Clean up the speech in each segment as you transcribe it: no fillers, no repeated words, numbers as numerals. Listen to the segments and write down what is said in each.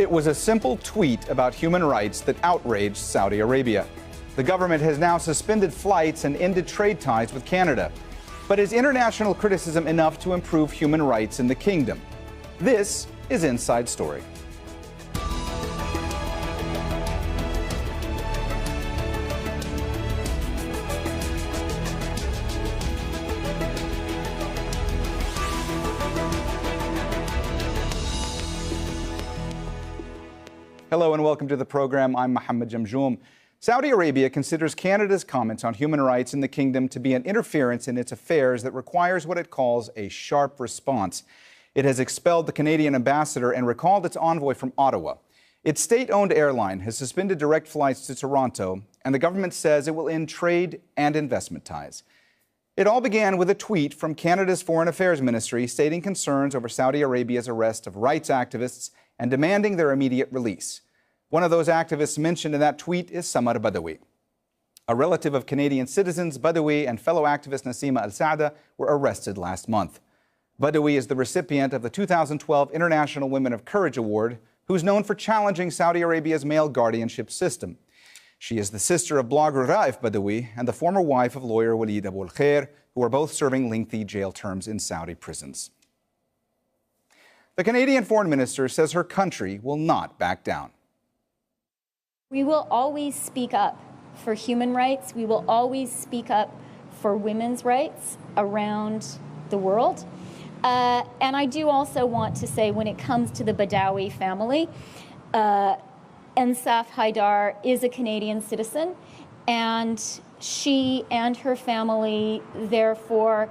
It was a simple tweet about human rights that outraged Saudi Arabia. The government has now suspended flights and ended trade ties with Canada. But is international criticism enough to improve human rights in the kingdom? This is Inside Story. Hello and welcome to the program. I'm Mohammed Jamjoom. Saudi Arabia considers Canada's comments on human rights in the kingdom to be an interference in its affairs that requires what it calls a sharp response. It has expelled the Canadian ambassador and recalled its envoy from Ottawa. Its state-owned airline has suspended direct flights to Toronto, and the government says it will end trade and investment ties. It all began with a tweet from Canada's Foreign Affairs Ministry stating concerns over Saudi Arabia's arrest of rights activists and demanding their immediate release. One of those activists mentioned in that tweet is Samar Badawi. A relative of Canadian citizens, Badawi and fellow activist Nasima Al-Saada were arrested last month. Badawi is the recipient of the 2012 International Women of Courage Award, who's known for challenging Saudi Arabia's male guardianship system. She is the sister of blogger Raif Badawi and the former wife of lawyer Walid Abu al-Khair, who are both serving lengthy jail terms in Saudi prisons. The Canadian foreign minister says her country will not back down. We will always speak up for human rights. We will always speak up for women's rights around the world. And I do also want to say, when it comes to the Badawi family, Ensaf Haidar is a Canadian citizen, and she and her family therefore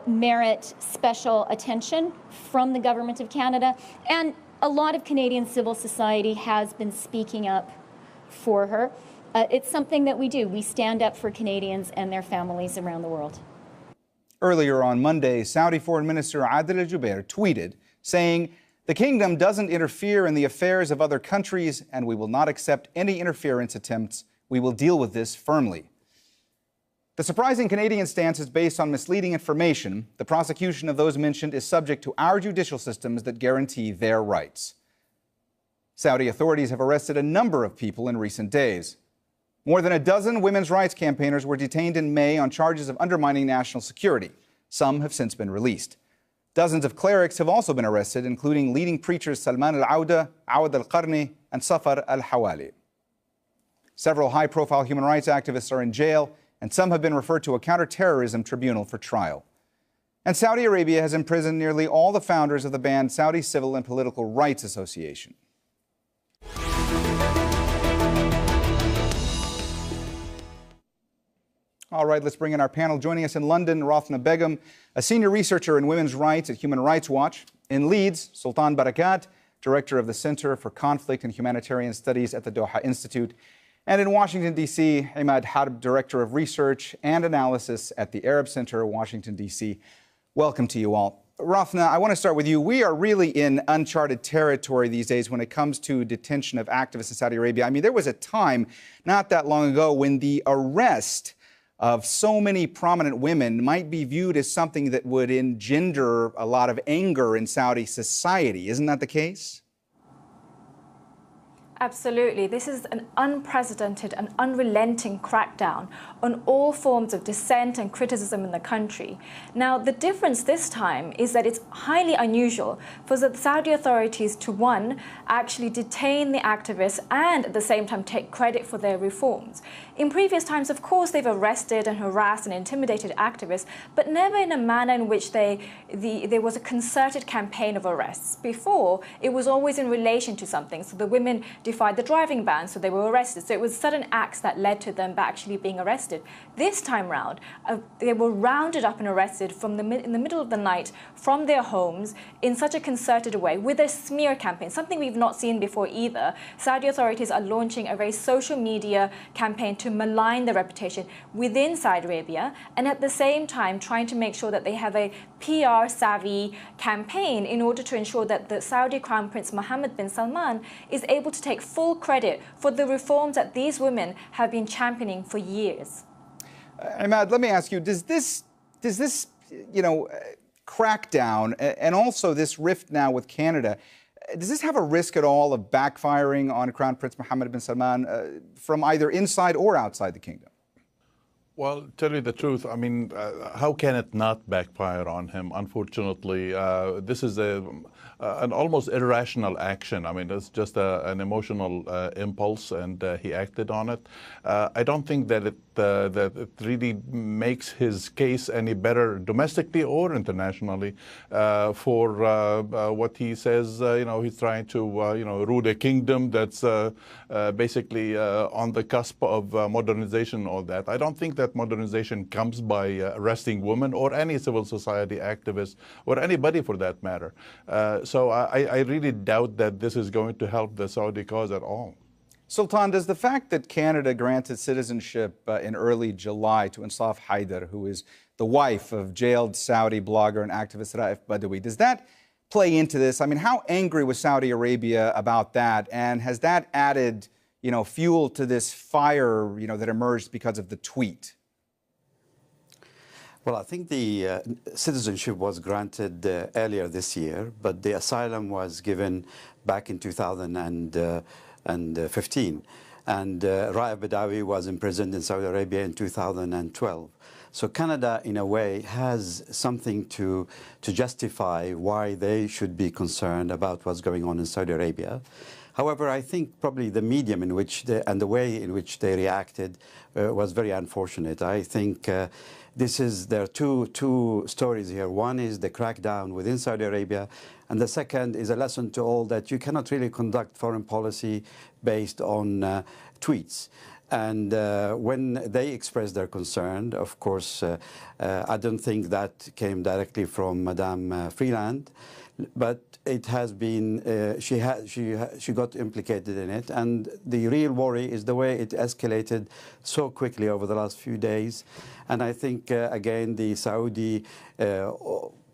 merit special attention from the Government of Canada. And a lot of Canadian civil society has been speaking up for her. It's something that we do. We stand up for Canadians and their families around the world. Earlier on Monday, Saudi Foreign Minister Adel Al-Jubeir tweeted saying, "The kingdom doesn't interfere in the affairs of other countries, and we will not accept any interference attempts. We will deal with this firmly." The surprising Canadian stance is based on misleading information. The prosecution of those mentioned is subject to our judicial systems that guarantee their rights. Saudi authorities have arrested a number of people in recent days. More than a dozen women's rights campaigners were detained in May on charges of undermining national security. Some have since been released. Dozens of clerics have also been arrested, including leading preachers Salman al-Auda, Awad al-Qarni, and Safar al-Hawali. Several high-profile human rights activists are in jail, and some have been referred to a counterterrorism tribunal for trial. And Saudi Arabia has imprisoned nearly all the founders of the banned Saudi Civil and Political Rights Association. All right, let's bring in our panel. Joining us in London, Rathna Begum, a senior researcher in women's rights at Human Rights Watch. In Leeds, Sultan Barakat, director of the Center for Conflict and Humanitarian Studies at the Doha Institute. And in Washington, D.C., Imad Harb, Director of Research and Analysis at the Arab Center, Washington, D.C. Welcome to you all. Rathna, I want to start with you. We are really in uncharted territory these days when it comes to detention of activists in Saudi Arabia. I mean, there was a time not that long ago when the arrest of so many prominent women might be viewed as something that would engender a lot of anger in Saudi society. Isn't that the case? Absolutely. This is an unprecedented and unrelenting crackdown on all forms of dissent and criticism in the country. Now, the difference this time is that it's highly unusual for the Saudi authorities to, one, actually detain the activists and at the same time take credit for their reforms. In previous times, of course, they've arrested and harassed and intimidated activists, but never in a manner in which there was a concerted campaign of arrests. Before, it was always in relation to something. So the women defied the driving ban, so they were arrested. So it was sudden acts that led to them actually being arrested. This time round, they were rounded up and arrested in the middle of the night from their homes in such a concerted way with a smear campaign, something we've not seen before either. Saudi authorities are launching a very social media campaign to malign the reputation within Saudi Arabia, and at the same time trying to make sure that they have a PR-savvy campaign in order to ensure that the Saudi Crown Prince Mohammed bin Salman is able to take full credit for the reforms that these women have been championing for years. Imad, let me ask you, does this crackdown and also this rift now with Canada, Does this have a risk at all of backfiring on Crown Prince Mohammed bin Salman from either inside or outside the kingdom? Well, tell you the truth, I mean, how can it not backfire on him? Unfortunately, this is an almost irrational action. I mean, it's just an emotional impulse, and he acted on it. I don't think that it really makes his case any better domestically or internationally for what he says. He's trying to rule a kingdom that's basically on the cusp of modernization and all that. I don't think that modernization comes by arresting women or any civil society activist or anybody for that matter. So I really doubt that this is going to help the Saudi cause at all. Sultan, does the fact that Canada granted citizenship in early July to Insaf Haider, who is the wife of jailed Saudi blogger and activist Raif Badawi, does that play into this? I mean, how angry was Saudi Arabia about that? And has that added, fuel to this fire, that emerged because of the tweet? Well, I think the citizenship was granted earlier this year, but the asylum was given back in 2015. And Raif Badawi was imprisoned in Saudi Arabia in 2012. So Canada, in a way, has something to justify why they should be concerned about what's going on in Saudi Arabia. However, I think probably the medium in which and the way in which they reacted was very unfortunate. I think there are two stories here. One is the crackdown within Saudi Arabia, and the second is a lesson to all that you cannot really conduct foreign policy based on tweets. And when they expressed their concern, of course, I don't think that came directly from Madame Freeland, but it has been, she got implicated in it. And the real worry is the way it escalated so quickly over the last few days. And I think, again, the Saudi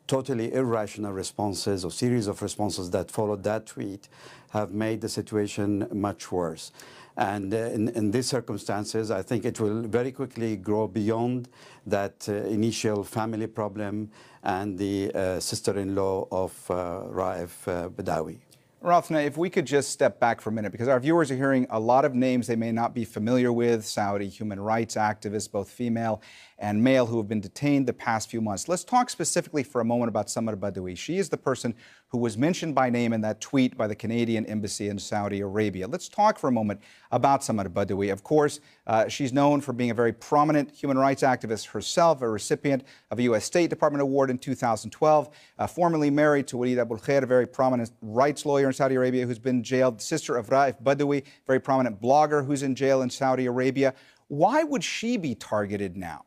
totally irrational responses or series of responses that followed that tweet have made the situation much worse. And in these circumstances, I think it will very quickly grow beyond that initial family problem and the sister-in-law of Raif Badawi. Rathna, if we could just step back for a minute, because our viewers are hearing a lot of names they may not be familiar with, Saudi human rights activists, both female and male, who have been detained the past few months. Let's talk specifically for a moment about Samar Badawi. She is the person who was mentioned by name in that tweet by the Canadian embassy in Saudi Arabia. Let's talk for a moment about Samar Badawi. Of course, she's known for being a very prominent human rights activist herself, a recipient of a U.S. State Department award in 2012, formerly married to Walid Abul Khair, a very prominent rights lawyer in Saudi Arabia who's been jailed, sister of Raif Badawi, very prominent blogger who's in jail in Saudi Arabia. Why would she be targeted now?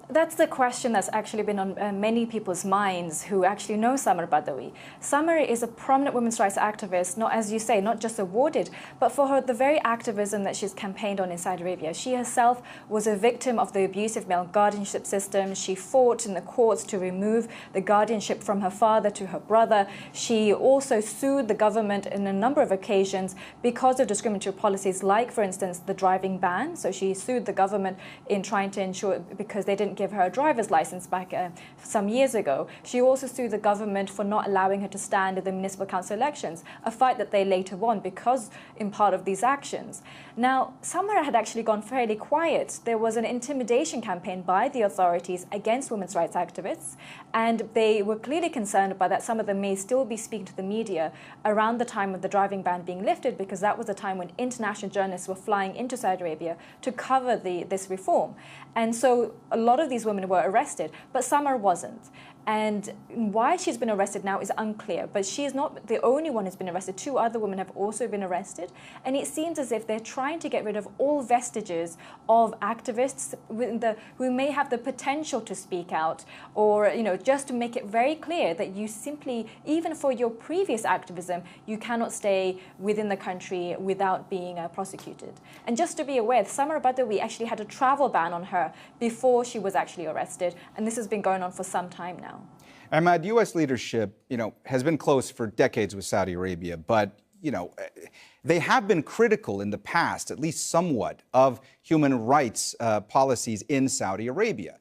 That's the question that's actually been on many people's minds who actually know Samar Badawi. Samar is a prominent women's rights activist, not, as you say, not just awarded, but for the very activism that she's campaigned on in Saudi Arabia. She herself was a victim of the abusive male guardianship system. She fought in the courts to remove the guardianship from her father to her brother. She also sued the government in a number of occasions because of discriminatory policies, like, for instance, the driving ban. So she sued the government in trying to ensure, because they didn't give her a driver's license back some years ago. She also sued the government for not allowing her to stand in the municipal council elections, a fight that they later won because in part of these actions. Now, Samar had actually gone fairly quiet. There was an intimidation campaign by the authorities against women's rights activists, and they were clearly concerned about that. Some of them may still be speaking to the media around the time of the driving ban being lifted, because that was a time when international journalists were flying into Saudi Arabia to cover this reform. And so a lot of these women were arrested, but Samar wasn't. And why she's been arrested now is unclear, but she is not the only one who's been arrested. 2 other women have also been arrested. And it seems as if they're trying to get rid of all vestiges of activists who may have the potential to speak out, or, just to make it very clear that you simply, even for your previous activism, you cannot stay within the country without being prosecuted. And just to be aware, Samar Badawi actually had a travel ban on her before she was actually arrested, and this has been going on for some time now. Ahmad, U.S. leadership, has been close for decades with Saudi Arabia, but, they have been critical in the past, at least somewhat, of human rights policies in Saudi Arabia.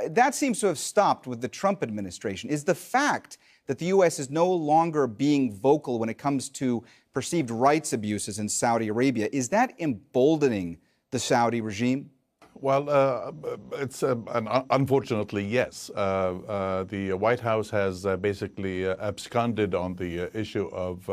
That seems to have stopped with the Trump administration. Is the fact that the U.S. is no longer being vocal when it comes to perceived rights abuses in Saudi Arabia. Is that emboldening the Saudi regime? Well, it's unfortunately, yes. The White House has basically absconded on the issue of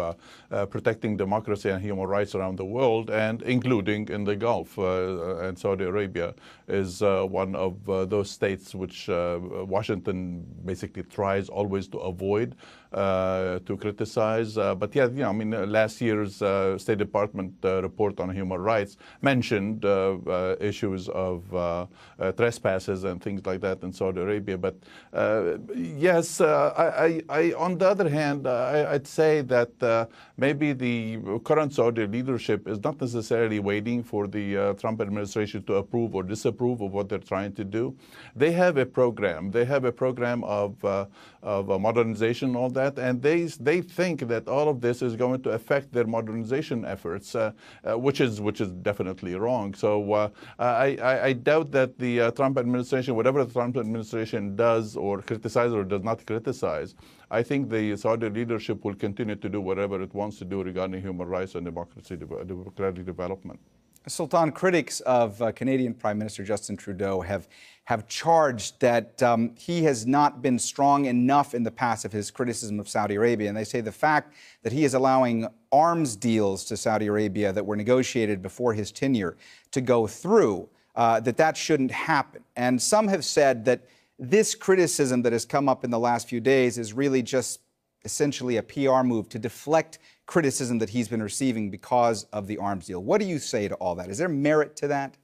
protecting democracy and human rights around the world, and including in the Gulf. And Saudi Arabia is one of those states which Washington basically tries always to avoid, to criticize. But yeah, I mean, last year's State Department report on human rights mentioned issues of trespasses and things like that in Saudi Arabia. But yes, on the other hand, I'd say that maybe the current Saudi leadership is not necessarily waiting for the Trump administration to approve or disapprove of what they're trying to do. They have a program. They have a program of modernization, all that, and they think that all of this is going to affect their modernization efforts, which is definitely wrong. So I doubt that the Trump administration, whatever the Trump administration does or criticizes or does not criticize, I think the Saudi leadership will continue to do whatever it wants to do regarding human rights and democratic development. Sultan, critics of Canadian Prime Minister Justin Trudeau have charged that he has not been strong enough in the past of his criticism of Saudi Arabia. And they say the fact that he is allowing arms deals to Saudi Arabia that were negotiated before his tenure to go through, that shouldn't happen. And some have said that this criticism that has come up in the last few days is really just essentially a PR move to deflect criticism that he's been receiving because of the arms deal. What do you say to all that? Is there merit to that?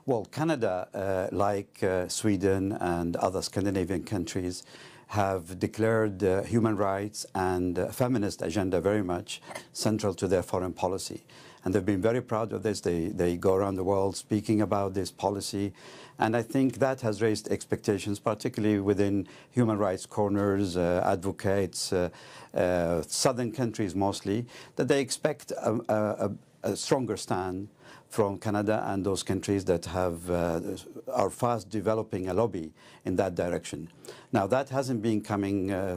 Well, Canada, like Sweden and other Scandinavian countries, have declared human rights and feminist agenda very much central to their foreign policy. And they've been very proud of this. They go around the world speaking about this policy. And I think that has raised expectations, particularly within human rights corners, advocates, southern countries mostly, that they expect a stronger stand from Canada and those countries that are fast developing a lobby in that direction. Now, that hasn't been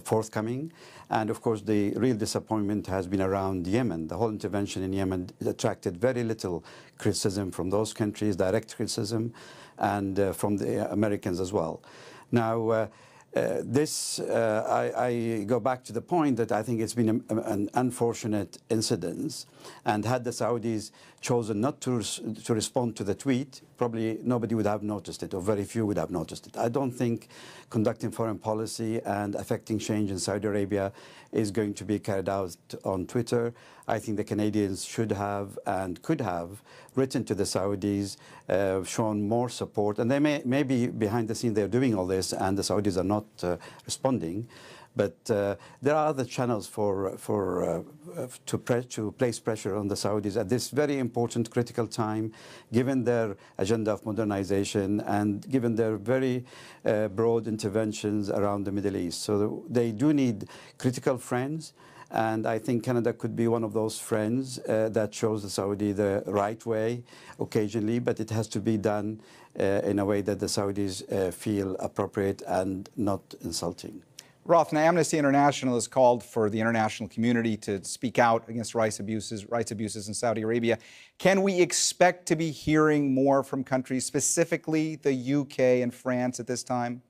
forthcoming. And of course, the real disappointment has been around Yemen. The whole intervention in Yemen attracted very little criticism from those countries, direct criticism, and from the Americans as well. Now, I go back to the point that I think it's been an unfortunate incident, and had the Saudis chosen not to respond to the tweet, probably nobody would have noticed it, or very few would have noticed it. I don't think conducting foreign policy and affecting change in Saudi Arabia is going to be carried out on Twitter. I think the Canadians should have and could have written to the Saudis, shown more support, and they may be behind the scenes they're doing all this, and the Saudis are not responding. But there are other channels to place pressure on the Saudis at this very important, critical time, given their agenda of modernization and given their very broad interventions around the Middle East. So they do need critical friends. And I think Canada could be one of those friends that shows the Saudi the right way occasionally, but it has to be done in a way that the Saudis feel appropriate and not insulting. Roth, now Amnesty International has called for the international community to speak out against rights abuses in Saudi Arabia. Can we expect to be hearing more from countries, specifically the UK and France, at this time?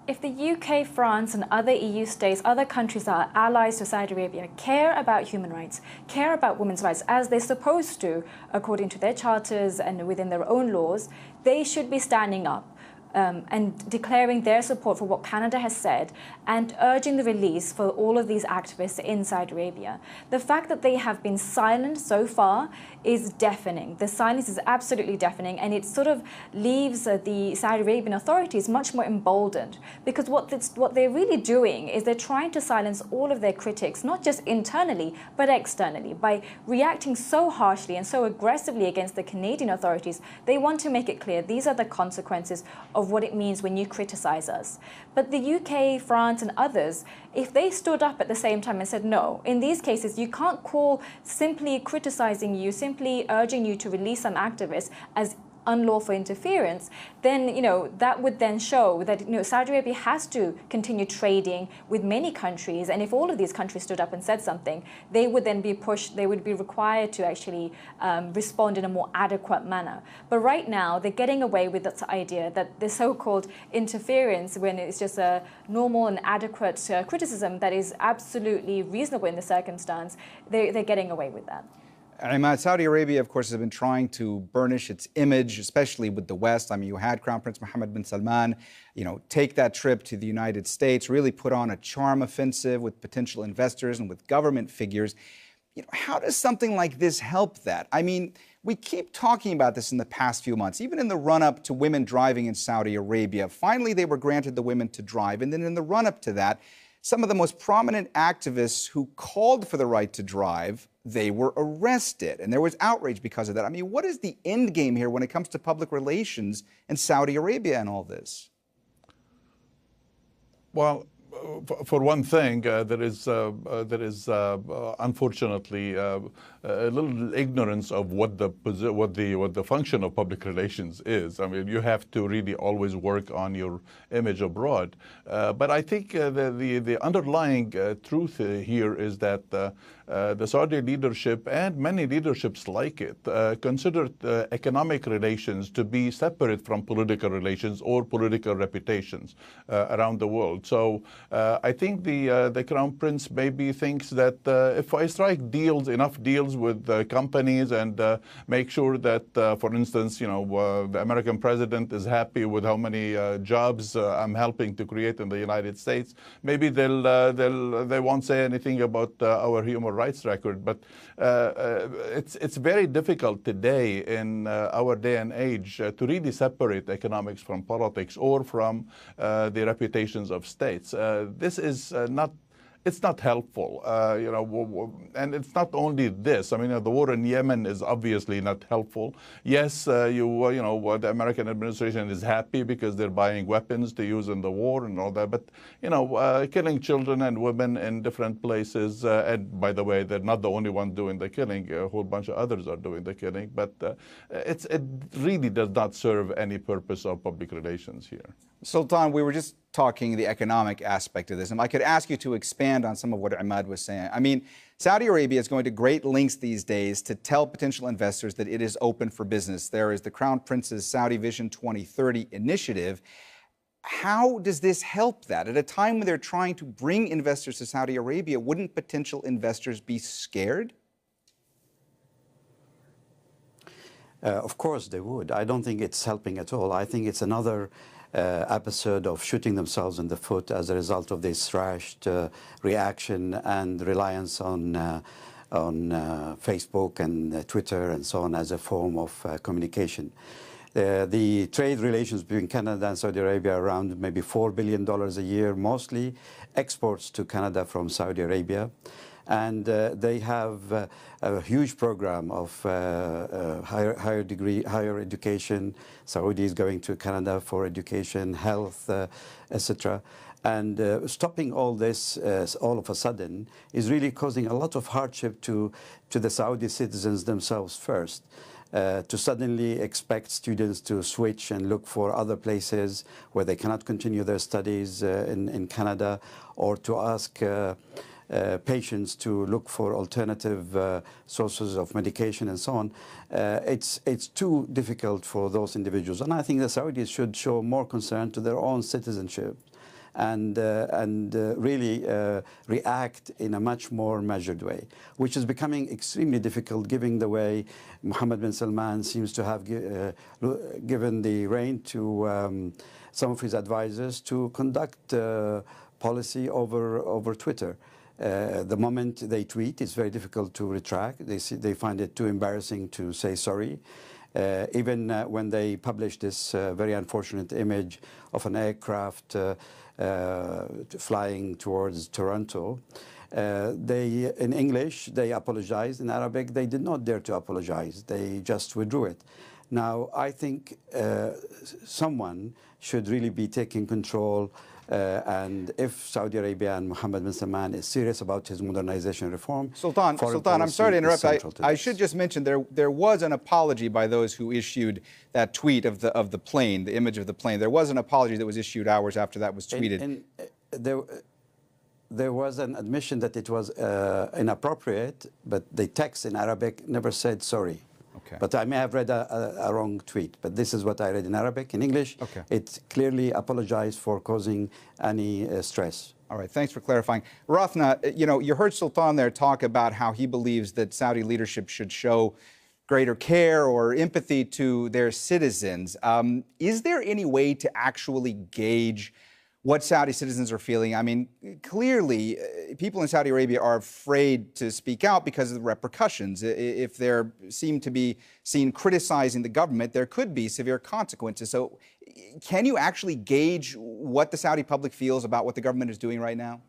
If the UK, France and other EU states, other countries that are allies to Saudi Arabia care about human rights, care about women's rights as they're supposed to, according to their charters and within their own laws, they should be standing up and declaring their support for what Canada has said and urging the release for all of these activists in Saudi Arabia. The fact that they have been silent so far is deafening. The silence is absolutely deafening, and it sort of leaves the Saudi Arabian authorities much more emboldened, because what they're really doing is they're trying to silence all of their critics, not just internally, but externally. By reacting so harshly and so aggressively against the Canadian authorities, they want to make it clear these are the consequences of what it means when you criticize us. But the UK, France and others, if they stood up at the same time and said, no, in these cases you can't call simply criticizing you, simply urging you to release some activists as unlawful interference, then that would then show that Saudi Arabia has to continue trading with many countries, and if all of these countries stood up and said something, they would then be pushed, they would be required to actually respond in a more adequate manner. But right now, they're getting away with this idea that the so-called interference, when it's just a normal and adequate criticism that is absolutely reasonable in the circumstance, they're getting away with that. Imad, Saudi Arabia, of course, has been trying to burnish its image, especially with the West. I mean, you had Crown Prince Mohammed bin Salman, take that trip to the United States, really put on a charm offensive with potential investors and with government figures. How does something like this help that? I mean, we keep talking about this in the past few months, even in the run-up to women driving in Saudi Arabia. Finally, they were granted the women to drive, and then in the run-up to that, some of the most prominent activists who called for the right to drive, they were arrested, and there was outrage because of that. I mean, what is the end game here when it comes to public relations in Saudi Arabia and all this? Well, for one thing, there is unfortunately a little ignorance of what the function of public relations is. I mean, you have to really always work on your image abroad. But I think the underlying truth here is that the Saudi leadership and many leaderships like it consider economic relations to be separate from political relations or political reputations around the world. So I think the Crown Prince maybe thinks that if I strike enough deals with companies and make sure that, for instance, the American president is happy with how many jobs I'm helping to create in the United States, maybe they won't say anything about our human rights record. But it's very difficult today in our day and age to really separate economics from politics or from the reputations of states. This is it's not helpful, and it's not only this. I mean, the war in Yemen is obviously not helpful. Yes, the American administration is happy because they're buying weapons to use in the war and all that. But killing children and women in different places, and by the way, they're not the only one doing the killing. A whole bunch of others are doing the killing. But it really does not serve any purpose of public relations here. Sultan, we were just talking the economic aspect of this, and I could ask you to expand on some of what Imad was saying. I mean, Saudi Arabia is going to great lengths these days to tell potential investors that it is open for business. There is the Crown Prince's Saudi Vision 2030 initiative. How does this help that? At a time when they're trying to bring investors to Saudi Arabia, wouldn't potential investors be scared? Of course they would. I don't think it's helping at all. I think it's another episode of shooting themselves in the foot as a result of this rushed reaction and reliance on Facebook and Twitter and so on as a form of communication. The trade relations between Canada and Saudi Arabia are around maybe $4 billion a year, mostly exports to Canada from Saudi Arabia. And they have a huge program of higher education. Saudi is going to Canada for education, health, etc. And stopping all this all of a sudden is really causing a lot of hardship to the Saudi citizens themselves first. To suddenly expect students to switch and look for other places where they cannot continue their studies in Canada, or to ask patients to look for alternative sources of medication and so on. It's too difficult for those individuals. And I think the Saudis should show more concern to their own citizenship and really react in a much more measured way, which is becoming extremely difficult given the way Mohammed bin Salman seems to have given the rein to some of his advisors to conduct policy over Twitter. The moment they tweet, it's very difficult to retract. They find it too embarrassing to say sorry. Even when they published this very unfortunate image of an aircraft flying towards Toronto, in English, they apologized. In Arabic, they did not dare to apologize. They just withdrew it. Now, I think someone should really be taking control And if Saudi Arabia and Mohammed bin Salman is serious about his modernization reform, Sultan, I'm sorry to interrupt. I should just mention there was an apology by those who issued that tweet of the plane, the image of the plane. There was an apology that was issued hours after that was tweeted. There was an admission that it was inappropriate, but the text in Arabic never said sorry. Okay. But I may have read a wrong tweet, but this is what I read in Arabic. In English, okay, it clearly apologized for causing any stress. All right, thanks for clarifying. Rathna, you heard Sultan there talk about how he believes that Saudi leadership should show greater care or empathy to their citizens. Is there any way to actually gauge what Saudi citizens are feeling? I mean, clearly, people in Saudi Arabia are afraid to speak out because of the repercussions. If they're seen to be seen criticizing the government, there could be severe consequences. So can you actually gauge what the Saudi public feels about what the government is doing right now?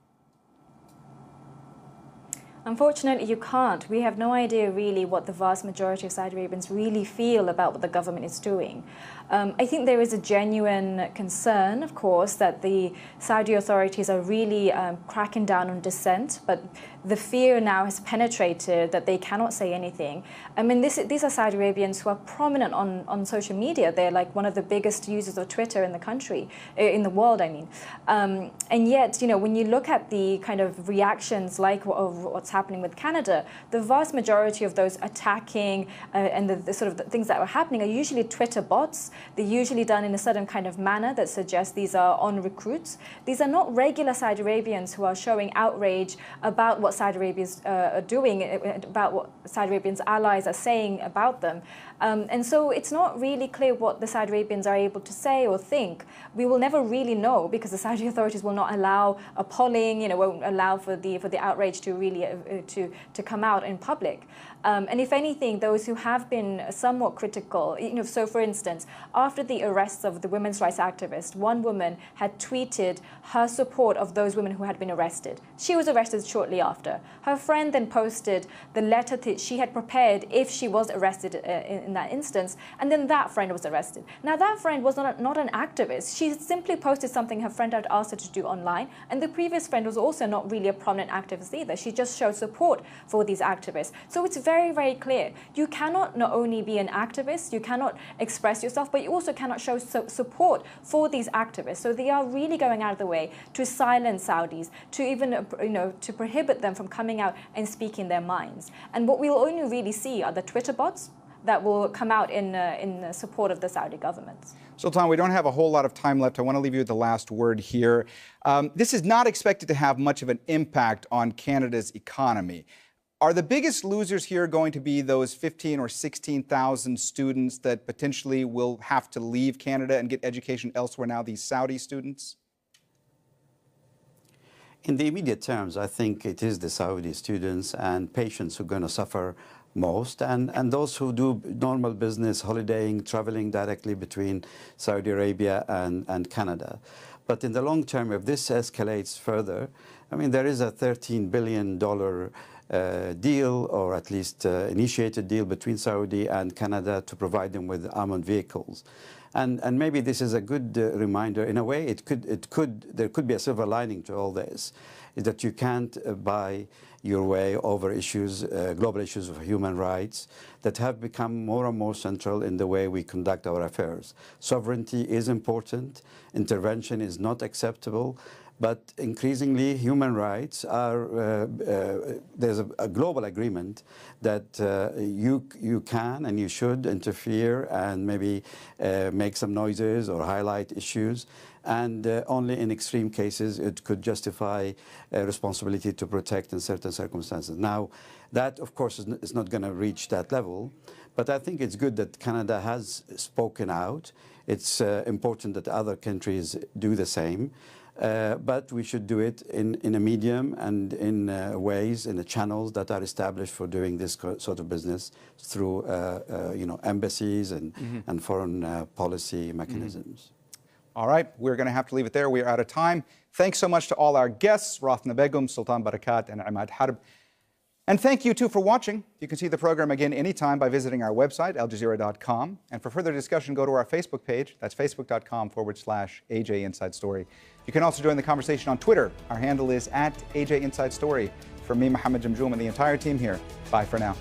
Unfortunately, you can't. We have no idea really what the vast majority of Saudi Arabians really feel about what the government is doing. I think there is a genuine concern, of course, that the Saudi authorities are really cracking down on dissent, but the fear now has penetrated that they cannot say anything. I mean, these are Saudi Arabians who are prominent on social media. They're like one of the biggest users of Twitter in the country, in the world, I mean. And yet, when you look at the kind of reactions like of what's happening with Canada, the vast majority of those attacking and the sort of the things that are happening are usually Twitter bots. They're usually done in a certain kind of manner that suggests these are on recruits. These are not regular Saudi Arabians who are showing outrage about what Saudi Arabians are doing, about what Saudi Arabians' allies are saying about them. And so it's not really clear what the Saudi Arabians are able to say or think. We will never really know because the Saudi authorities will not allow a polling, won't allow for the outrage to really to come out in public. And if anything, those who have been somewhat critical, so for instance, after the arrests of the women's rights activist, one woman had tweeted her support of those women who had been arrested. She was arrested shortly after. Her friend then posted the letter that she had prepared if she was arrested in that instance, and then that friend was arrested. Now that friend was not an activist. She simply posted something her friend had asked her to do online, and the previous friend was also not really a prominent activist either. She just showed support for these activists. So it's very, very clear. You cannot not only be an activist, you cannot express yourself, but you also cannot show support for these activists. So they are really going out of the way to silence Saudis, to even to prohibit them from coming out and speaking their minds. And what we'll only really see are the Twitter bots that will come out in support of the Saudi government. Sultan, we don't have a whole lot of time left. I want to leave you with the last word here. This is not expected to have much of an impact on Canada's economy. Are the biggest losers here going to be those 15,000 or 16,000 students that potentially will have to leave Canada and get education elsewhere now, these Saudi students? In the immediate terms, I think it is the Saudi students and patients who are going to suffer most, and those who do normal business, holidaying, traveling directly between Saudi Arabia and Canada. But in the long term, if this escalates further, I mean, there is a $13 billion deal, or at least initiated deal between Saudi and Canada to provide them with armored vehicles. And maybe this is a good reminder. In a way, there could be a silver lining to all this, is that you can't buy your way over issues, global issues of human rights that have become more and more central in the way we conduct our affairs. Sovereignty is important. Intervention is not acceptable. But increasingly, human rights are, there's a global agreement that you can and you should interfere and maybe make some noises or highlight issues. And only in extreme cases it could justify a responsibility to protect in certain circumstances. Now, that, of course, is not going to reach that level. But I think it's good that Canada has spoken out. It's important that other countries do the same. But we should do it in a medium and in ways, in the channels that are established for doing this sort of business through, embassies and foreign policy mechanisms. All right, we're going to have to leave it there. We are out of time. Thanks so much to all our guests, Rathna Begum, Sultan Barakat, and Ahmad Harb. And thank you, too, for watching. You can see the program again anytime by visiting our website, aljazeera.com. And for further discussion, go to our Facebook page. That's facebook.com/AJ Inside Story. You can also join the conversation on Twitter. Our handle is @AJ Inside Story. From me, Mohammed Jamjoom, and the entire team here, bye for now.